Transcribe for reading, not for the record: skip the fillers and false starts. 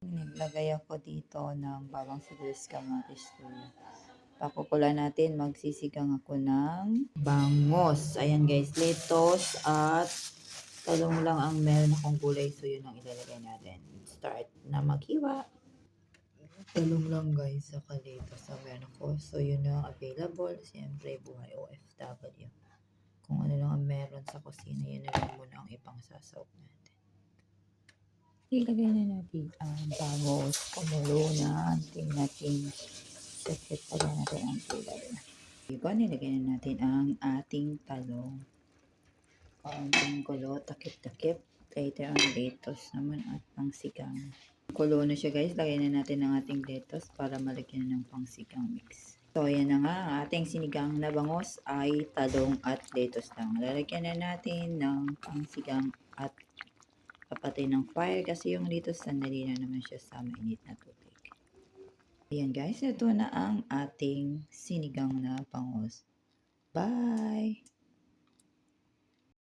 Naglagay ako dito ng bawang sibuyas kamatis tuyo. Pakukulan natin, magsisigang ako ng bangos. Ayan guys, lettuce at talong lang ang meron akong gulay. So yun ang ilalagay natin. Start na maghiwa. Talong lang guys, saka lettuce ang meron ako. So yun ang available. Siyempre, buhay OFW. Kung ano lang ang meron sa kusina, yun na lang muna ang ipangsasaw natin. Ilagay na natin ang bangos, kumulo na. Tingnan natin. Set pa natin ang kulay. Diba, nilagay na natin ang ating talong. Kaunting kulo, takip-takip. Later ang lettuce naman at pangsigang. Kulo na siya guys. Lagay na natin ang ating lettuce para malagyan ng pangsigang mix. So, ayan na nga. Ang ating sinigang na bangos ay talong at lettuce lang. Lalagyan na natin ng pangsigang at papatay ng fire kasi yung lettuce sandali na naman siya sa mainit na tubig. Ayan guys, ito na ang ating sinigang na bangos. Bye!